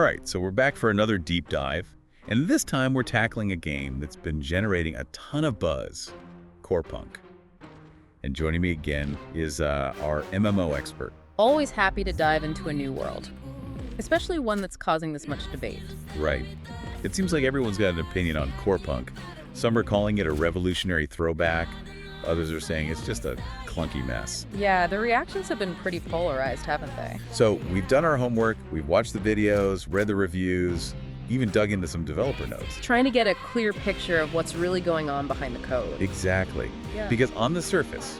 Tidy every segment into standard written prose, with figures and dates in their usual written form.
Right, so we're back for another deep dive, and this time we're tackling a game that's been generating a ton of buzz, Corepunk. And joining me again is our MMO expert. Always happy to dive into a new world, especially one that's causing this much debate. Right. It seems like everyone's got an opinion on Corepunk. Some are calling it a revolutionary throwback. Others are saying it's just a clunky mess. Yeah, the reactions have been pretty polarized, haven't they? So we've done our homework, we've watched the videos, read the reviews, even dug into some developer notes. Trying to get a clear picture of what's really going on behind the code. Exactly. Yeah. Because on the surface,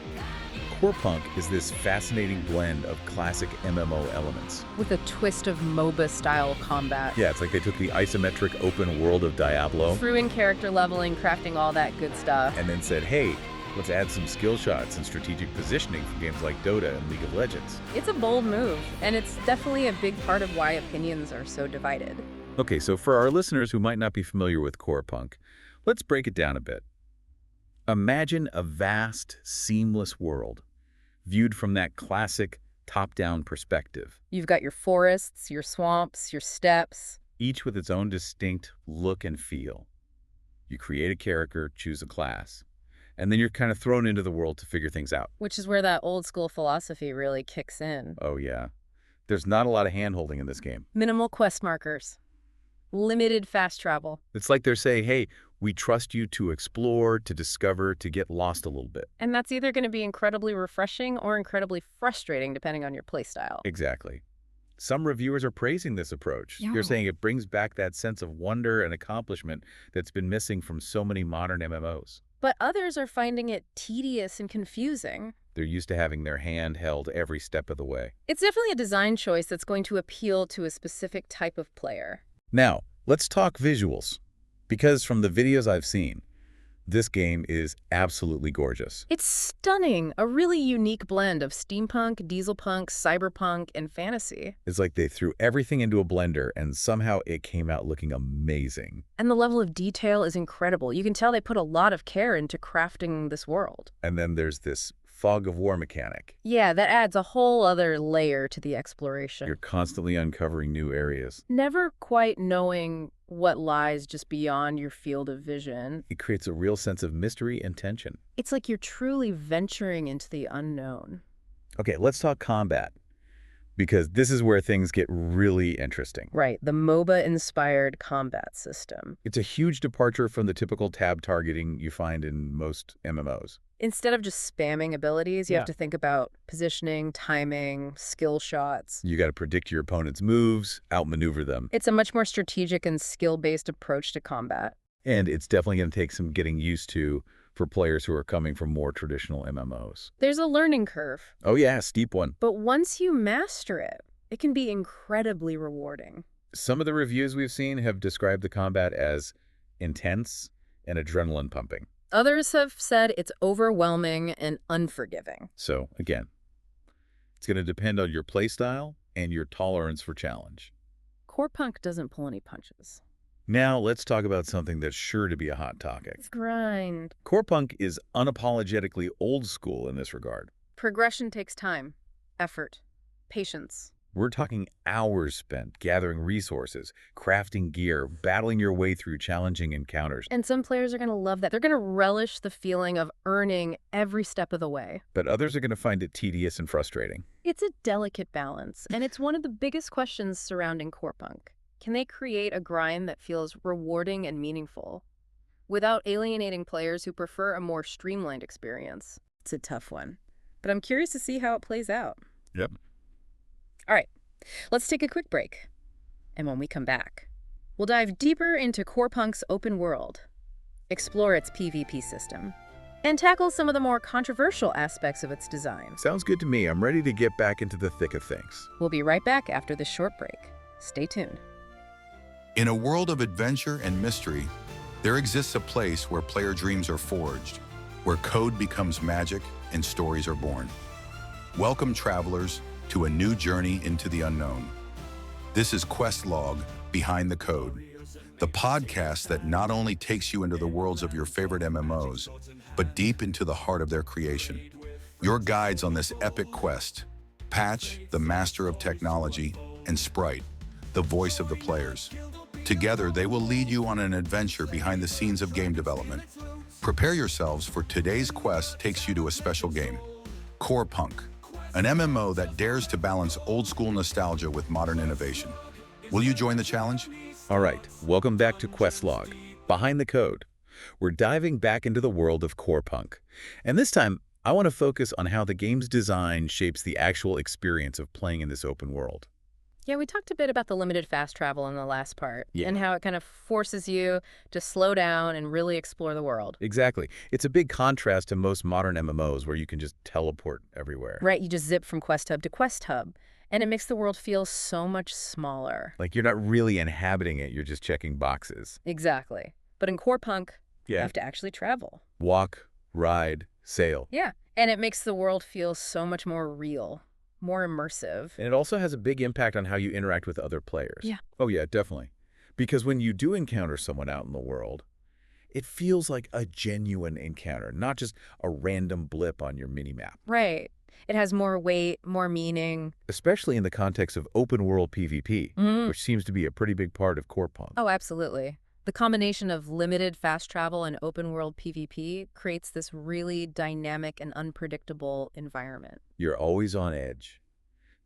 Corepunk is this fascinating blend of classic MMO elements. With a twist of MOBA-style combat. Yeah, it's like they took the isometric open world of Diablo Threw in character leveling, crafting all that good stuff. and then said, hey, let's add some skill shots and strategic positioning from games like Dota and League of Legends. It's a bold move, and it's definitely a big part of why opinions are so divided. Okay, so for our listeners who might not be familiar with Corepunk, let's break it down a bit. Imagine a vast, seamless world viewed from that classic top-down perspective, You've got your forests, your swamps, your steppes. each with its own distinct look and feel. You create a character, choose a class, and then you're kind of thrown into the world to figure things out. Which is where that old school philosophy really kicks in. Oh yeah. There's not a lot of hand-holding in this game. Minimal quest markers. Limited fast travel. It's like they're saying, hey, we trust you to explore, to discover, to get lost a little bit. And that's either going to be incredibly refreshing or incredibly frustrating depending on your playstyle. Exactly. Some reviewers are praising this approach. Yeah. They're saying it brings back that sense of wonder and accomplishment that's been missing from so many modern MMOs. But others are finding it tedious and confusing. They're used to having their hand held every step of the way. It's definitely a design choice that's going to appeal to a specific type of player. Now, let's talk visuals. Because from the videos I've seen, this game is absolutely gorgeous. It's stunning, a really unique blend of steampunk, dieselpunk, cyberpunk, and fantasy. It's like they threw everything into a blender and somehow it came out looking amazing. And the level of detail is incredible. You can tell they put a lot of care into crafting this world. And then there's this fog of war mechanic. Yeah, that adds a whole other layer to the exploration. You're constantly uncovering new areas. Never quite knowing what lies just beyond your field of vision. It creates a real sense of mystery and tension. It's like you're truly venturing into the unknown. Okay, let's talk combat, because this is where things get really interesting. Right, the MOBA-inspired combat system. It's a huge departure from the typical tab targeting you find in most MMOs. Instead of just spamming abilities, you Yeah. have to think about positioning, timing, skill shots. You got to predict your opponent's moves, outmaneuver them, It's a much more strategic and skill-based approach to combat. and it's definitely going to take some getting used to for players who are coming from more traditional MMOs. There's a learning curve, Oh yeah, steep one. but once you master it, it can be incredibly rewarding. Some of the reviews we've seen have described the combat as intense and adrenaline pumping. Others have said it's overwhelming and unforgiving. So again, it's going to depend on your playstyle and your tolerance for challenge. Corepunk doesn't pull any punches. Now let's talk about something that's sure to be a hot topic. It's grind. Corepunk is unapologetically old school in this regard. Progression takes time, effort, patience. We're talking hours spent gathering resources, crafting gear, battling your way through challenging encounters. And some players are going to love that. They're going to relish the feeling of earning every step of the way. But others are going to find it tedious and frustrating. It's a delicate balance, and it's one of the biggest questions surrounding Corepunk. Can they create a grind that feels rewarding and meaningful without alienating players who prefer a more streamlined experience? It's a tough one, but I'm curious to see how it plays out. Yep. All right, let's take a quick break. And when we come back, we'll dive deeper into Corepunk's open world, explore its PvP system, and tackle some of the more controversial aspects of its design. Sounds good to me. I'm ready to get back into the thick of things. We'll be right back after this short break. Stay tuned. In a world of adventure and mystery, there exists a place where player dreams are forged, where code becomes magic and stories are born. Welcome, travelers, to a new journey into the unknown. This is Questlog Behind the Code, the podcast that not only takes you into the worlds of your favorite MMOs, but deep into the heart of their creation. Your guides on this epic quest, Patch, the master of technology, and Sprite, the voice of the players. Together, they will lead you on an adventure behind the scenes of game development. Prepare yourselves, for today's quest takes you to a special game, Corepunk, an MMO that dares to balance old-school nostalgia with modern innovation. Will you join the challenge? All right, welcome back to Questlog, Behind the Code. We're diving back into the world of Corepunk. And this time, I want to focus on how the game's design shapes the actual experience of playing in this open world. Yeah, we talked a bit about the limited fast travel in the last part, Yeah. and how it kind of forces you to slow down and really explore the world. Exactly. It's a big contrast to most modern MMOs where you can just teleport everywhere. Right, you just zip from quest hub to quest hub, and it makes the world feel so much smaller. Like you're not really inhabiting it, you're just checking boxes. Exactly. But in Corepunk, you Yeah. have to actually travel. Walk, ride, sail. Yeah, and it makes the world feel so much more real, more immersive. And it also has a big impact on how you interact with other players. Yeah. Oh yeah, definitely. Because when you do encounter someone out in the world, it feels like a genuine encounter, not just a random blip on your minimap. Right. It has more weight, more meaning. Especially in the context of open world PvP, which seems to be a pretty big part of Corepunk. Oh, absolutely. The combination of limited fast travel and open world PvP creates this really dynamic and unpredictable environment. You're always on edge,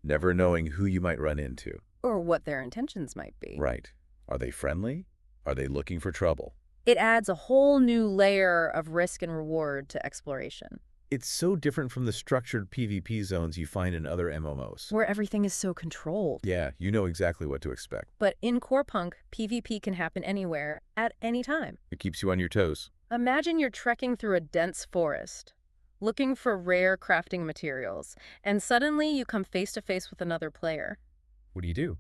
never knowing who you might run into. Or what their intentions might be. Right. Are they friendly? Are they looking for trouble? It adds a whole new layer of risk and reward to exploration, It's so different from the structured PvP zones you find in other MMOs. where everything is so controlled. Yeah, you know exactly what to expect. But in Corepunk, PvP can happen anywhere, at any time. It keeps you on your toes. Imagine you're trekking through a dense forest, looking for rare crafting materials, and suddenly you come face to face with another player. What do you do?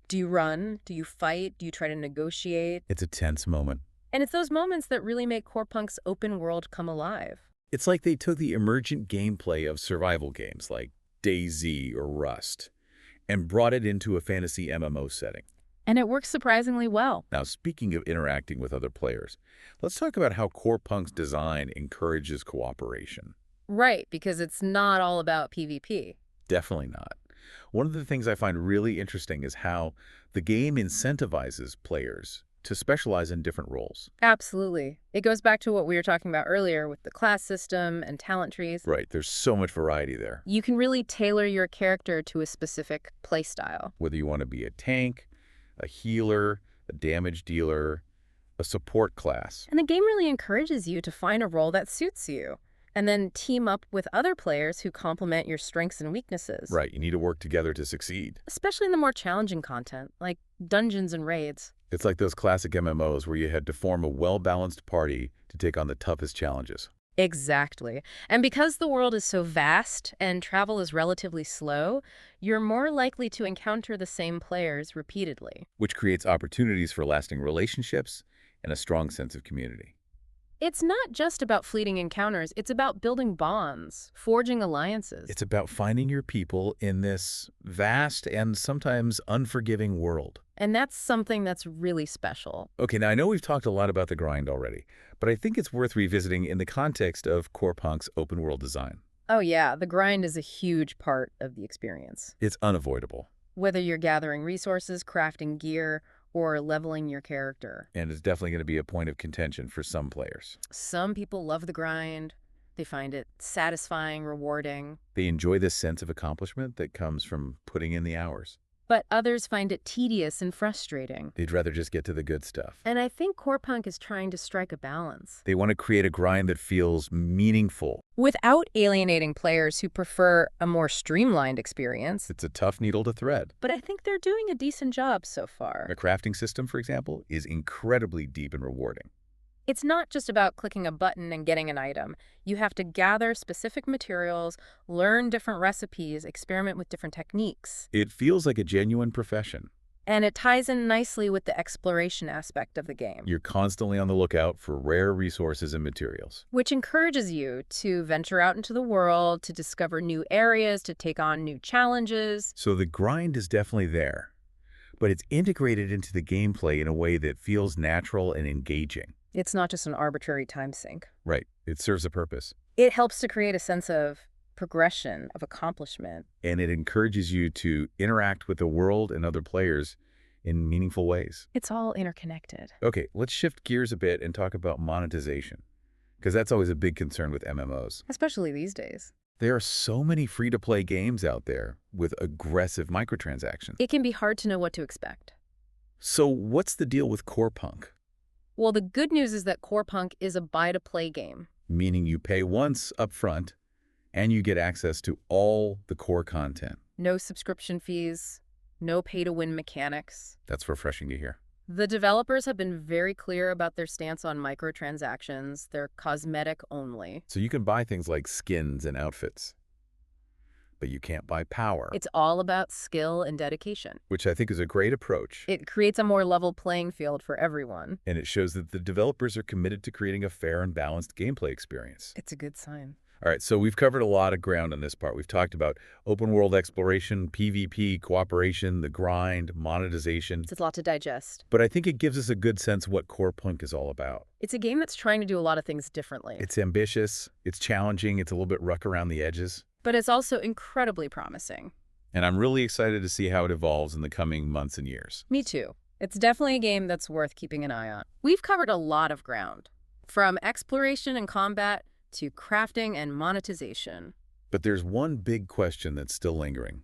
Do you run? Do you fight? Do you try to negotiate? It's a tense moment. And it's those moments that really make Corepunk's open world come alive. It's like they took the emergent gameplay of survival games like DayZ or Rust and brought it into a fantasy MMO setting. And it works surprisingly well. Now, speaking of interacting with other players, let's talk about how Corepunk's design encourages cooperation. Right, because it's not all about PvP. Definitely not. One of the things I find really interesting is how the game incentivizes players to specialize in different roles. Absolutely. It goes back to what we were talking about earlier with the class system and talent trees. Right, there's so much variety there. You can really tailor your character to a specific playstyle. Whether you want to be a tank, a healer, a damage dealer, a support class. And the game really encourages you to find a role that suits you, and then team up with other players who complement your strengths and weaknesses. Right, you need to work together to succeed. Especially in the more challenging content, like dungeons and raids. It's like those classic MMOs where you had to form a well-balanced party to take on the toughest challenges. Exactly. And because the world is so vast and travel is relatively slow, you're more likely to encounter the same players repeatedly. Which creates opportunities for lasting relationships and a strong sense of community. It's not just about fleeting encounters, it's about building bonds, forging alliances. It's about finding your people in this vast and sometimes unforgiving world. And that's something that's really special. Okay, now I know we've talked a lot about the grind already, but I think it's worth revisiting in the context of Corepunk's open world design. Oh yeah, the grind is a huge part of the experience. It's unavoidable. Whether you're gathering resources, crafting gear, or leveling your character. And it's definitely going to be a point of contention for some players. Some people love the grind. They find it satisfying, rewarding. They enjoy this sense of accomplishment that comes from putting in the hours. But others find it tedious and frustrating. They'd rather just get to the good stuff. And I think Corepunk is trying to strike a balance. They want to create a grind that feels meaningful. Without alienating players who prefer a more streamlined experience. It's a tough needle to thread. But I think they're doing a decent job so far. The crafting system, for example, is incredibly deep and rewarding. It's not just about clicking a button and getting an item. You have to gather specific materials, learn different recipes, experiment with different techniques. It feels like a genuine profession. And it ties in nicely with the exploration aspect of the game, You're constantly on the lookout for rare resources and materials. which encourages you to venture out into the world, to discover new areas, to take on new challenges. So the grind is definitely there, but it's integrated into the gameplay in a way that feels natural and engaging. It's not just an arbitrary time sink. Right. It serves a purpose. It helps to create a sense of progression, of accomplishment. And it encourages you to interact with the world and other players in meaningful ways. It's all interconnected. Okay, let's shift gears a bit and talk about monetization, because that's always a big concern with MMOs. Especially these days. There are so many free-to-play games out there with aggressive microtransactions. It can be hard to know what to expect. So what's the deal with Corepunk? Well, the good news is that Corepunk is a buy-to-play game. Meaning you pay once up front and you get access to all the core content. No subscription fees, no pay-to-win mechanics. That's refreshing to hear. The developers have been very clear about their stance on microtransactions. They're cosmetic only. So you can buy things like skins and outfits, but you can't buy power. It's all about skill and dedication. Which I think is a great approach. It creates a more level playing field for everyone. And it shows that the developers are committed to creating a fair and balanced gameplay experience. It's a good sign. All right, so we've covered a lot of ground on this part. We've talked about open world exploration, PvP, cooperation, the grind, monetization. It's a lot to digest. But I think it gives us a good sense of what Corepunk is all about. It's a game that's trying to do a lot of things differently. It's ambitious, it's challenging, it's a little bit rough around the edges. But it's also incredibly promising. And I'm really excited to see how it evolves in the coming months and years. Me too. It's definitely a game that's worth keeping an eye on. We've covered a lot of ground, from exploration and combat to crafting and monetization. But there's one big question that's still lingering.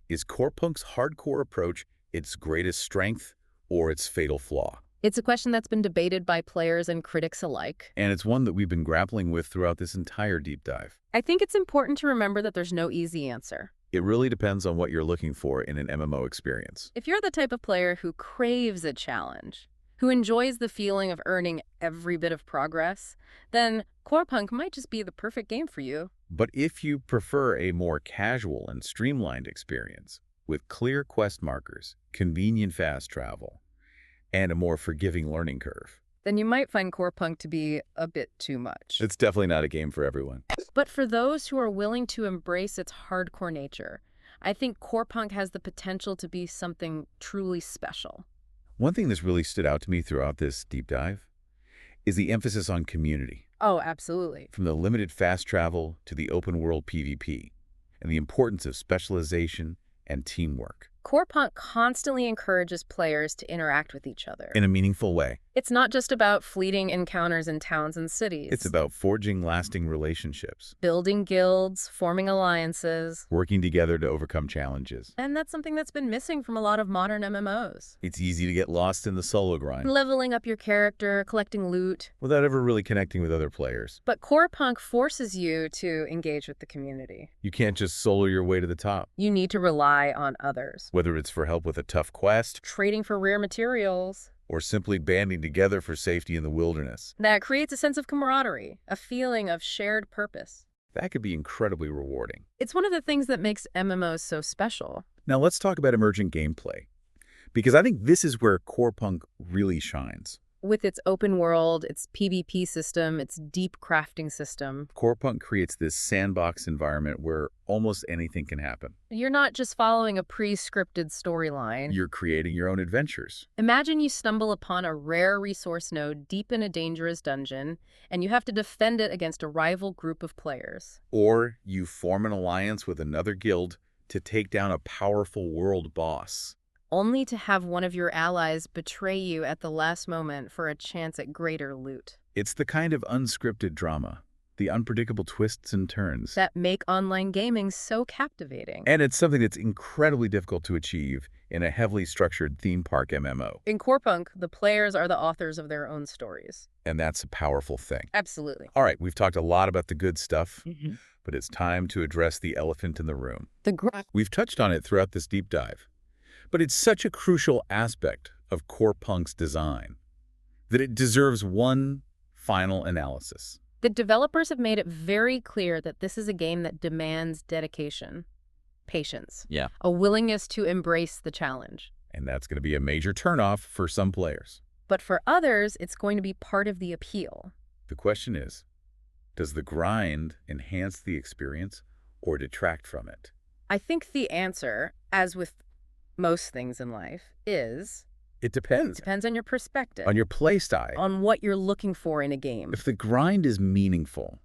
Is Corepunk's hardcore approach its greatest strength or its fatal flaw? It's a question that's been debated by players and critics alike. And it's one that we've been grappling with throughout this entire deep dive. I think it's important to remember that there's no easy answer. It really depends on what you're looking for in an MMO experience. If you're the type of player who craves a challenge, who enjoys the feeling of earning every bit of progress, then Corepunk might just be the perfect game for you. But if you prefer a more casual and streamlined experience, with clear quest markers, convenient fast travel, and a more forgiving learning curve, then you might find Corepunk to be a bit too much. it's definitely not a game for everyone. But for those who are willing to embrace its hardcore nature, I think Corepunk has the potential to be something truly special. One thing that's really stood out to me throughout this deep dive is the emphasis on community. Oh, absolutely. From the limited fast travel to the open world PvP, and the importance of specialization and teamwork. Corepunk constantly encourages players to interact with each other. In a meaningful way. It's not just about fleeting encounters in towns and cities. It's about forging lasting relationships, building guilds, forming alliances, working together to overcome challenges. and that's something that's been missing from a lot of modern MMOs. It's easy to get lost in the solo grind Leveling up your character, collecting loot. without ever really connecting with other players. But Corepunk forces you to engage with the community. You can't just solo your way to the top, You need to rely on others. whether it's for help with a tough quest Trading for rare materials. or simply banding together for safety in the wilderness. That creates a sense of camaraderie, a feeling of shared purpose. That could be incredibly rewarding. It's one of the things that makes MMOs so special. Now let's talk about emergent gameplay, because I think this is where Corepunk really shines. With its open world, its PvP system, its deep crafting system, Corepunk creates this sandbox environment where almost anything can happen. you're not just following a pre-scripted storyline. You're creating your own adventures. Imagine you stumble upon a rare resource node deep in a dangerous dungeon, and you have to defend it against a rival group of players. Or you form an alliance with another guild to take down a powerful world boss. Only to have one of your allies betray you at the last moment for a chance at greater loot. It's the kind of unscripted drama, the unpredictable twists and turns. That make online gaming so captivating. And it's something that's incredibly difficult to achieve in a heavily structured theme park MMO. In Corepunk, the players are the authors of their own stories. And that's a powerful thing. Absolutely. All right, we've talked a lot about the good stuff, but it's time to address the elephant in the room. We've touched on it throughout this deep dive, but it's such a crucial aspect of Corepunk's design that it deserves one final analysis. The developers have made it very clear that this is a game that demands dedication, patience, Yeah. a willingness to embrace the challenge. And that's going to be a major turnoff for some players. But for others, it's going to be part of the appeal. The question is, does the grind enhance the experience or detract from it? I think the answer, as with most things in life, is It depends. depends on your perspective, On your play style. on what you're looking for in a game. If the grind is meaningful,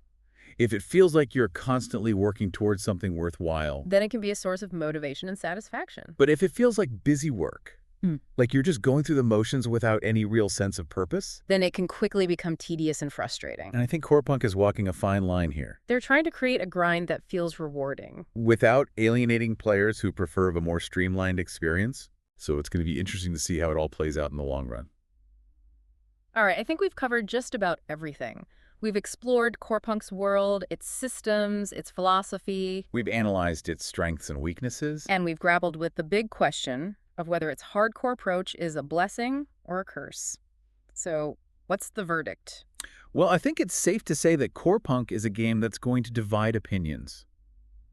if it feels like you're constantly working towards something worthwhile, Then it can be a source of motivation and satisfaction. but if it feels like busy work, Like you're just going through the motions without any real sense of purpose? then it can quickly become tedious and frustrating. And I think Corepunk is walking a fine line here. They're trying to create a grind that feels rewarding. Without alienating players who prefer a more streamlined experience. So it's going to be interesting to see how it all plays out in the long run. All right, I think we've covered just about everything. We've explored Corepunk's world, its systems, its philosophy, We've analyzed its strengths and weaknesses. and we've grappled with the big question of whether its hardcore approach is a blessing or a curse. So, what's the verdict? Well, I think it's safe to say that Corepunk is a game that's going to divide opinions.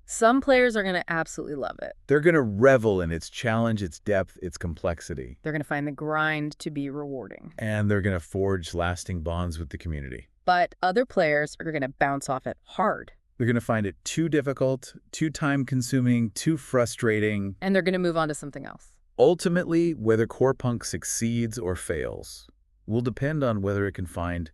Some players are going to absolutely love it. They're going to revel in its challenge, its depth, its complexity. They're going to find the grind to be rewarding. And they're going to forge lasting bonds with the community. But other players are going to bounce off it hard. They're going to find it too difficult, too time-consuming, too frustrating. And they're going to move on to something else. Ultimately, whether Corepunk succeeds or fails will depend on whether it can find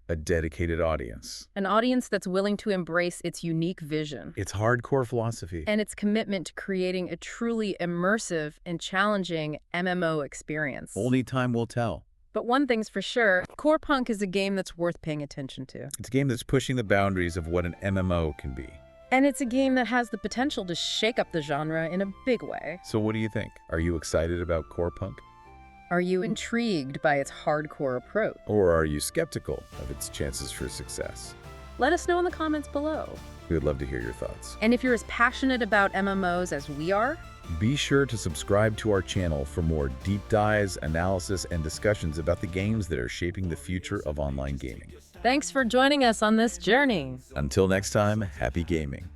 a dedicated audience. An audience that's willing to embrace its unique vision. Its hardcore philosophy. And its commitment to creating a truly immersive and challenging MMO experience. Only time will tell. But one thing's for sure, Corepunk is a game that's worth paying attention to. It's a game that's pushing the boundaries of what an MMO can be. And it's a game that has the potential to shake up the genre in a big way. So what do you think? Are you excited about Corepunk? Are you intrigued by its hardcore approach? Or are you skeptical of its chances for success? Let us know in the comments below. We would love to hear your thoughts. And if you're as passionate about MMOs as we are, Be sure to subscribe to our channel for more deep dives, analysis, and discussions about the games that are shaping the future of online gaming. thanks for joining us on this journey. Until next time, happy gaming.